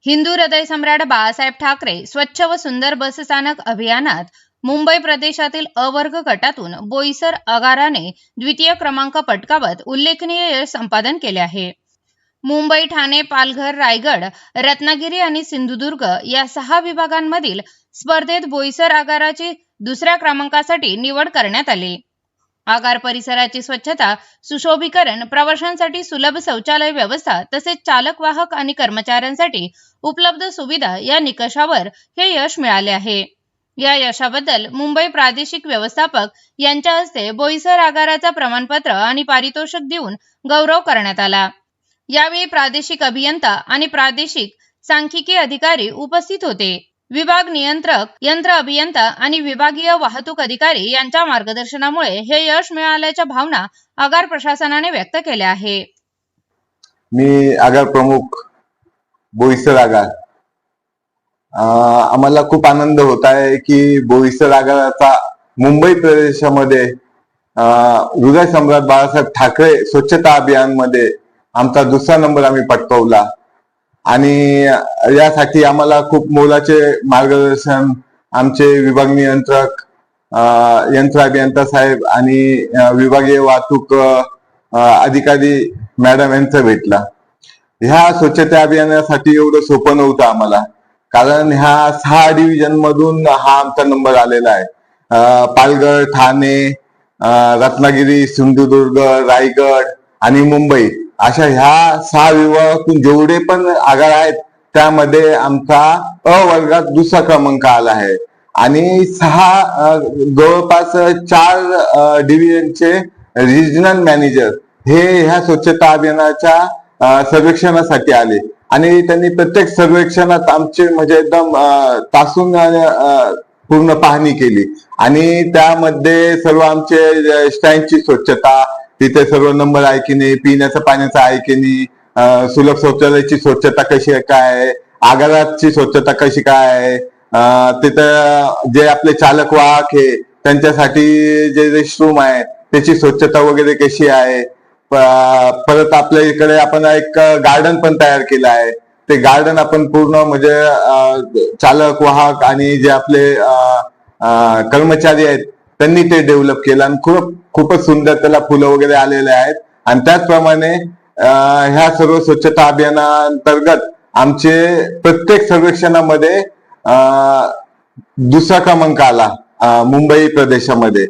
हिंदू हृदय सम्राट बाळासाहेब ठाकरे स्वच्छ व सुंदर बसस्थानक अभियानात मुंबई प्रदेशातील अ वर्ग गटातून बोईसर आगाराने द्वितीय क्रमांक पटकावत उल्लेखनीय यश संपादन केले आहे। मुंबई, ठाणे, पालघर, रायगड, रत्नागिरी आणि सिंधुदुर्ग या 6 विभागांमधील स्पर्धेत बोईसर आगाराची दुसऱ्या क्रमांकासाठी निवड करण्यात आली। आगार परिसराची स्वच्छता, सुशोभीकरण, प्रवाशांसाठी सुलभ शौचालय व्यवस्था तसेच चालक, वाहक आणि कर्मचाऱ्यांसाठी उपलब्ध सुविधा या निकषावर हे यश मिळाले आहे। या यशाबद्दल मुंबई प्रादेशिक व्यवस्थापक यांच्या हस्ते बोईसर आगाराचा प्रमाणपत्र आणि पारितोषिक देऊन गौरव करण्यात आला। यावेळी प्रादेशिक अभियंता आणि प्रादेशिक सांख्यिकी अधिकारी उपस्थित होते। विभाग नियंत्रक, यंत्र अभियंता आणि विभागीय वाहतूक अधिकारी यांच्या मार्गदर्शनामुळे हे यश मिळाल्याच्या भावना आगार प्रशासनाने व्यक्त केल्या आहे। मी आगार प्रमुख बोईसर आगार, आम्हाला खूप आनंद होत आहे की बोईसर आगाराचा मुंबई प्रदेशामध्ये हृदय सम्राट बाळासाहेब ठाकरे स्वच्छता अभियान मध्ये आमचा दुसरा नंबर आम्ही पटकावला आणि यासाठी आम्हाला खूप मोलाचे मार्गदर्शन आमचे विभाग नियंत्रक, यंत्र अभियंता साहेब आणि विभागीय वाहतूक अधिकारी मॅडम यांचं भेटला। ह्या स्वच्छता अभियानासाठी एवढं सोपं नव्हतं आम्हाला, कारण ह्या 6 डिव्हिजन मधून हा आमचा नंबर आलेला आहे। पालघर, ठाणे, रत्नागिरी, सिंधुदुर्ग, रायगड आणि मुंबई अशा ह्या 6 विभागातून जेवढे पण आगार आहेत त्यामध्ये आमचा अ वर्गात दुसरा क्रमांक आला आहे आणि 6 जवळपास 4 डिव्हिजनचे रिजनल मॅनेजर हे ह्या स्वच्छता अभियानाच्या सर्वेक्षणासाठी आले आणि त्यांनी प्रत्येक सर्वेक्षणात आमचे म्हणजे एकदम तासून पूर्ण पाहणी केली आणि त्यामध्ये सर्व आमचे स्टँडची स्वच्छता, तिथे सर्व नंबर आहे की नाही, पिण्याच्या पाण्याचा आहे की नाही, सुलभ शौचालयाची स्वच्छता कशी आहे, काय आगाराची स्वच्छता कशी काय आहे, तिथं जे आपले चालक वाहक आहे त्यांच्यासाठी जे रेस्टरूम आहे त्याची स्वच्छता वगैरे कशी आहे। परत आपल्या इकडे आपण एक गार्डन पण तयार केलं आहे, ते गार्डन आपण पूर्ण म्हणजे चालक वाहक आणि जे आपले कर्मचारी आहेत त्यांनी ते डेव्हलप केलं आणि खूपच सुंदर त्याला फुलं वगैरे आलेले आहेत। आणि त्याचप्रमाणे ह्या सर्व स्वच्छता अभियानांतर्गत आमचे प्रत्येक सर्वेक्षणामध्ये दुसरा क्रमांक आला मुंबई प्रदेशामध्ये।